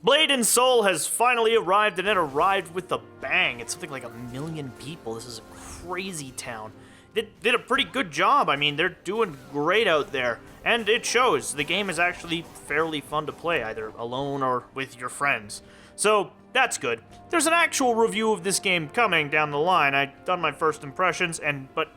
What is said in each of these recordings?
Blade and Soul has finally arrived, and it arrived with a bang. It's something like 1 million people. This is a crazy town. They did a pretty good job. I mean, they're doing great out there, and it shows. The game is actually fairly fun to play, either alone or with your friends. So, that's good. There's an actual review of this game coming down the line. I've done my first impressions, but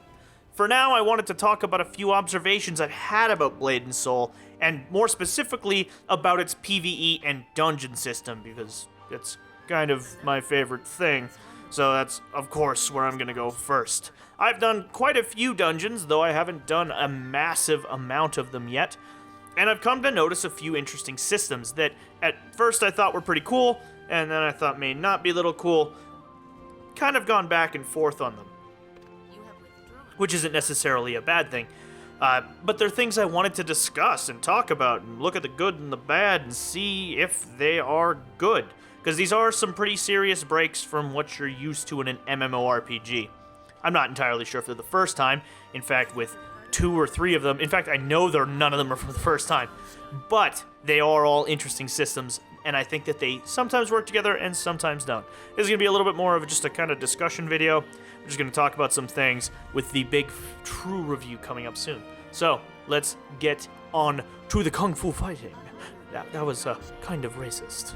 for now, I wanted to talk about a few observations I've had about Blade and Soul, and more specifically about its PvE and dungeon system, because it's kind of my favorite thing. So that's, of course, where I'm going to go first. I've done quite a few dungeons, though I haven't done a massive amount of them yet, and I've come to notice a few interesting systems that at first I thought were pretty cool, and then I thought may not be a little cool. Kind of gone back and forth on them, which isn't necessarily a bad thing. But they're things I wanted to discuss and talk about and look at the good and the bad and see if they are good. Because these are some pretty serious breaks from what you're used to in an MMORPG. I'm not entirely sure if they're the first time. In fact, with 2 or 3 of them, in fact, I know none of them are from the first time. But they are all interesting systems, and I think that they sometimes work together and sometimes don't. This is going to be a little bit more of just a kind of discussion video. We're just going to talk about some things with the big true review coming up soon. So, let's get on to the Kung Fu fighting. That was kind of racist.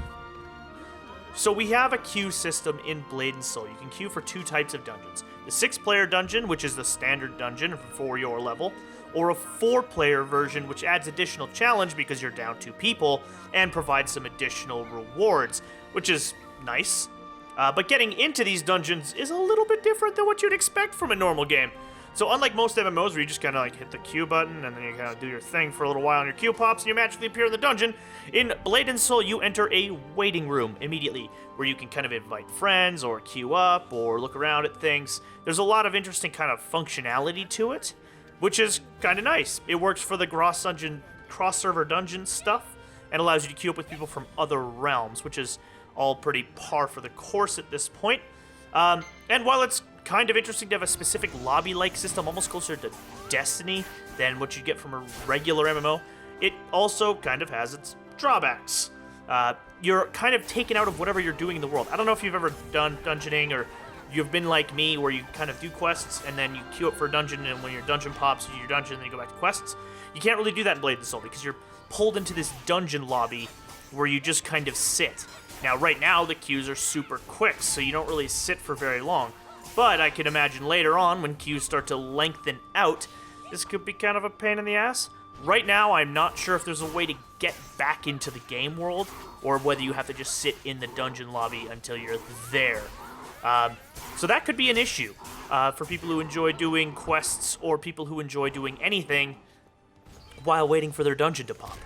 So we have a queue system in Blade and Soul. You can queue for 2 types of dungeons. The 6-player dungeon, which is the standard dungeon for your level, or a 4-player version, which adds additional challenge because you're down 2 people, and provides some additional rewards, which is nice. But getting into these dungeons is a little bit different than what you'd expect from a normal game. So unlike most MMOs where you just kind of like hit the queue button and then you kind of do your thing for a little while and your queue pops and you magically appear in the dungeon, in Blade and Soul you enter a waiting room immediately where you can kind of invite friends or queue up or look around at things. There's a lot of interesting kind of functionality to it, which is kind of nice. It works for the cross-server dungeon stuff and allows you to queue up with people from other realms, which is all pretty par for the course at this point. And while it's kind of interesting to have a specific lobby-like system, almost closer to Destiny than what you get from a regular MMO, it also kind of has its drawbacks. You're kind of taken out of whatever you're doing in the world. I don't know if you've ever done dungeoning or you've been like me where you kind of do quests and then you queue up for a dungeon, and when your dungeon pops, you do your dungeon and then you go back to quests. You can't really do that in Blade and Soul because you're pulled into this dungeon lobby where you just kind of sit. Now, right now, the queues are super quick, so you don't really sit for very long. But I can imagine later on, when queues start to lengthen out, this could be kind of a pain in the ass. Right now, I'm not sure if there's a way to get back into the game world, or whether you have to just sit in the dungeon lobby until you're there. So that could be an issue for people who enjoy doing quests, or people who enjoy doing anything while waiting for their dungeon to pop.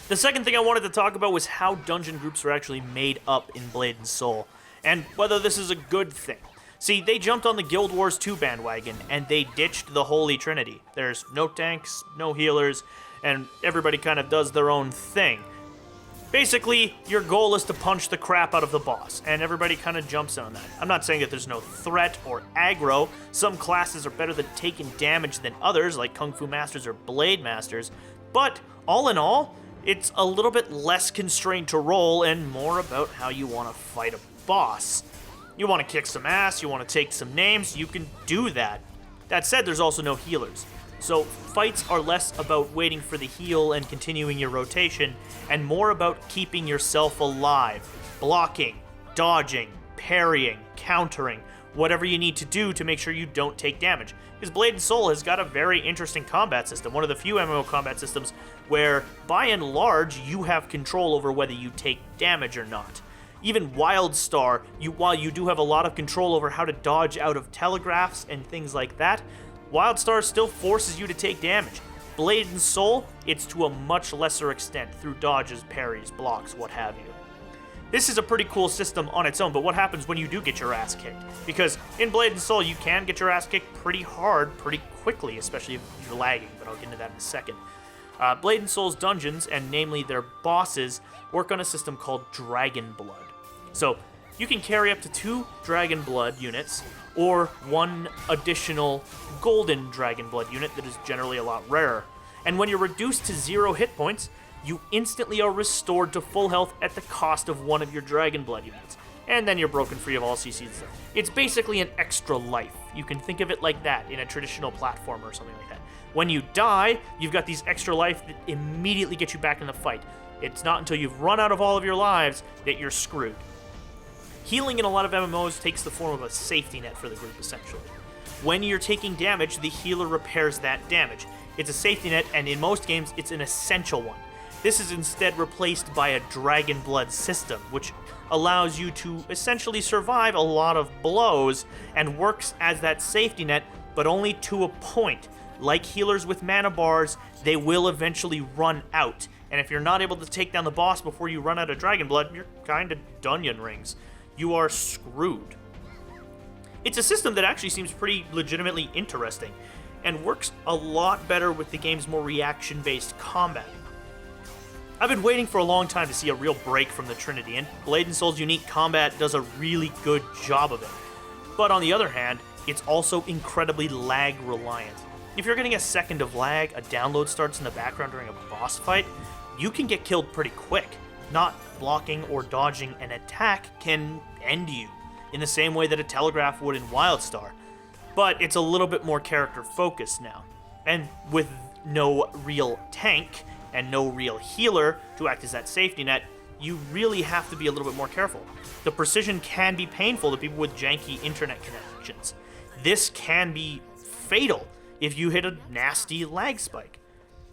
The second thing I wanted to talk about was how dungeon groups are actually made up in Blade and Soul, and whether this is a good thing. See, they jumped on the Guild Wars 2 bandwagon, and they ditched the Holy Trinity. There's no tanks, no healers, and everybody kind of does their own thing. Basically, your goal is to punch the crap out of the boss, and everybody kind of jumps on that. I'm not saying that there's no threat or aggro. Some classes are better than taking damage than others, like Kung Fu Masters or Blade Masters, but all in all, it's a little bit less constrained to roll and more about how you want to fight a boss. You want to kick some ass, you want to take some names, you can do that. That said, there's also no healers. So fights are less about waiting for the heal and continuing your rotation, and more about keeping yourself alive, blocking, dodging, parrying, countering, whatever you need to do to make sure you don't take damage. Because Blade and Soul has got a very interesting combat system, one of the few MMO combat systems where, by and large, you have control over whether you take damage or not. Even WildStar, while you do have a lot of control over how to dodge out of telegraphs and things like that, WildStar still forces you to take damage. Blade and Soul, it's to a much lesser extent through dodges, parries, blocks, what have you. This is a pretty cool system on its own, but what happens when you do get your ass kicked? Because in Blade and Soul, you can get your ass kicked pretty hard, pretty quickly, especially if you're lagging, but I'll get into that in a second. Blade and Soul's dungeons, and namely their bosses, work on a system called Dragon Blood. So, you can carry up to 2 Dragon Blood units, or 1 additional Golden Dragon Blood unit that is generally a lot rarer. And when you're reduced to 0 hit points, you instantly are restored to full health at the cost of one of your Dragon Blood units. And then you're broken free of all CCs. It's basically an extra life. You can think of it like that in a traditional platformer or something like that. When you die, you've got these extra life that immediately get you back in the fight. It's not until you've run out of all of your lives that you're screwed. Healing in a lot of MMOs takes the form of a safety net for the group, essentially. When you're taking damage, the healer repairs that damage. It's a safety net, and in most games, it's an essential one. This is instead replaced by a Dragon Blood system, which allows you to essentially survive a lot of blows and works as that safety net, but only to a point. Like healers with mana bars, they will eventually run out, and if you're not able to take down the boss before you run out of Dragon Blood, you're kinda Dunyan Rings. You are screwed. It's a system that actually seems pretty legitimately interesting, and works a lot better with the game's more reaction-based combat. I've been waiting for a long time to see a real break from the Trinity, and Blade & Soul's unique combat does a really good job of it. But on the other hand, it's also incredibly lag-reliant. If you're getting a second of lag, a download starts in the background during a boss fight, you can get killed pretty quick. Not blocking or dodging an attack can end you, in the same way that a telegraph would in WildStar. But it's a little bit more character-focused now. And with no real tank and no real healer to act as that safety net, you really have to be a little bit more careful. The precision can be painful to people with janky internet connections. This can be fatal if you hit a nasty lag spike.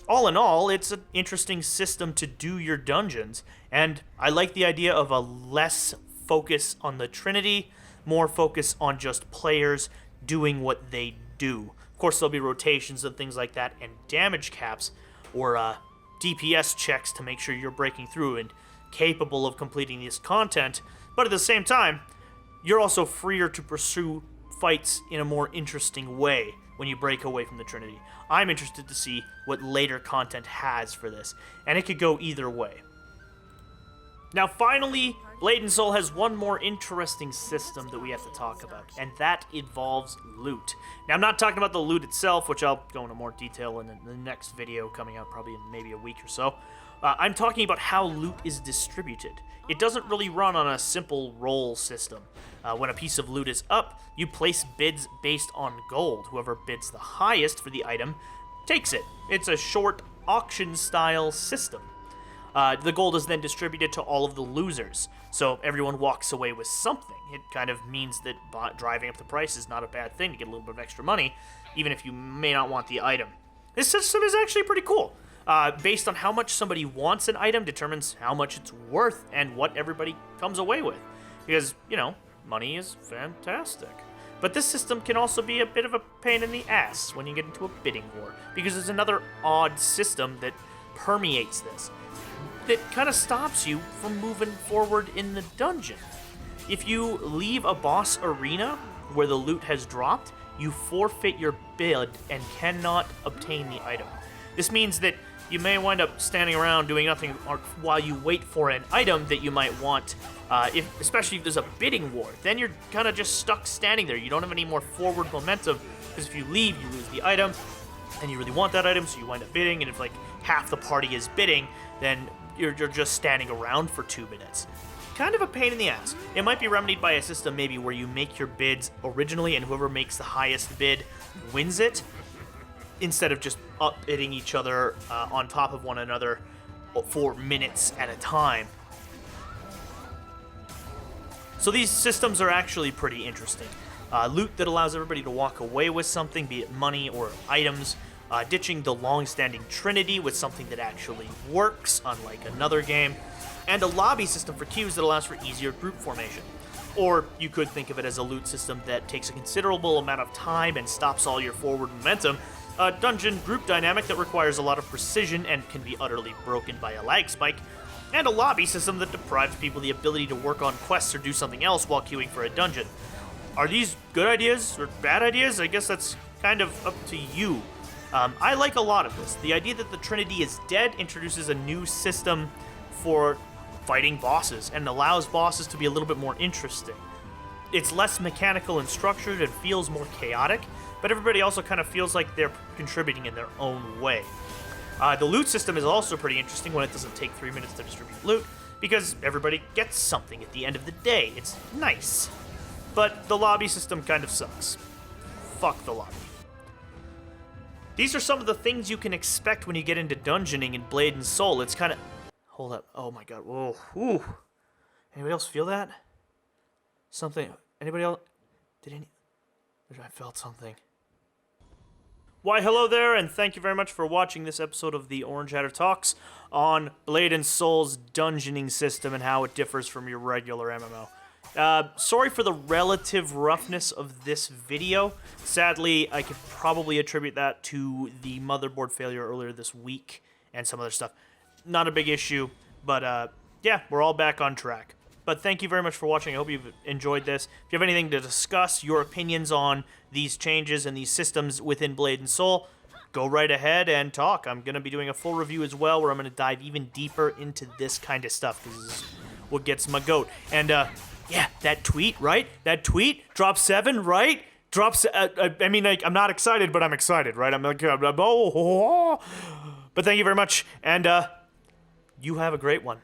All in all, it's an interesting system to do your dungeons, and I like the idea of a less focus on the Trinity, more focus on just players doing what they do. Of course, there'll be rotations and things like that, and damage caps, or DPS checks to make sure you're breaking through and capable of completing this content, but at the same time, you're also freer to pursue fights in a more interesting way when you break away from the Trinity. I'm interested to see what later content has for this, and it could go either way. Now finally, Blade & Soul has one more interesting system that we have to talk about, and that involves loot. Now I'm not talking about the loot itself, which I'll go into more detail in the next video coming out probably in maybe a week or so. I'm talking about how loot is distributed. It doesn't really run on a simple roll system. When a piece of loot is up, you place bids based on gold. Whoever bids the highest for the item takes it. It's a short auction-style system. The gold is then distributed to all of the losers, so everyone walks away with something. It kind of means that driving up the price is not a bad thing to get a little bit of extra money, even if you may not want the item. This system is actually pretty cool. Based on how much somebody wants an item determines how much it's worth and what everybody comes away with. Because, you know, money is fantastic. But this system can also be a bit of a pain in the ass when you get into a bidding war, because there's another odd system that permeates this, that kind of stops you from moving forward in the dungeon. If you leave a boss arena where the loot has dropped, you forfeit your bid and cannot obtain the item. This means that you may wind up standing around doing nothing while you wait for an item that you might want, especially if there's a bidding war. Then you're kind of just stuck standing there. You don't have any more forward momentum, because if you leave, you lose the item, and you really want that item, so you wind up bidding, and if like half the party is bidding, then you're just standing around for 2 minutes. Kind of a pain in the ass. It might be remedied by a system maybe where you make your bids originally, and whoever makes the highest bid wins it, instead of just up-bidding each other on top of one another for minutes at a time. So these systems are actually pretty interesting. Loot that allows everybody to walk away with something, be it money or items, ditching the long-standing Trinity with something that actually works, unlike another game, and a lobby system for queues that allows for easier group formation. Or you could think of it as a loot system that takes a considerable amount of time and stops all your forward momentum, a dungeon group dynamic that requires a lot of precision and can be utterly broken by a lag spike, and a lobby system that deprives people the ability to work on quests or do something else while queuing for a dungeon. Are these good ideas or bad ideas? I guess that's kind of up to you. I like a lot of this. The idea that the Trinity is dead introduces a new system for fighting bosses and allows bosses to be a little bit more interesting. It's less mechanical and structured and feels more chaotic, but everybody also kind of feels like they're contributing in their own way. The loot system is also pretty interesting when it doesn't take 3 minutes to distribute loot, because everybody gets something at the end of the day. It's nice. But the lobby system kind of sucks. Fuck the lobby. These are some of the things you can expect when you get into dungeoning in Blade and Soul. It's kind of... Hold up. Oh my god. Whoa. Ooh. Anybody else feel that? Something... Anybody else? I felt something. Why, hello there, and thank you very much for watching this episode of the Orange Hatter Talks on Blade and Soul's dungeoning system and how it differs from your regular MMO. Sorry for the relative roughness of this video. Sadly, I could probably attribute that to the motherboard failure earlier this week and some other stuff. Not a big issue, but yeah, we're all back on track. But thank you very much for watching. I hope you've enjoyed this. If you have anything to discuss, your opinions on these changes and these systems within Blade and Soul, go right ahead and talk. I'm going to be doing a full review as well, where I'm going to dive even deeper into this kind of stuff, because this is what gets my goat. And, yeah, that tweet, right? That tweet, drop 7, right? Drops, I mean, like, I'm not excited, but I'm excited, right? I'm like, oh. But thank you very much, and, you have a great one.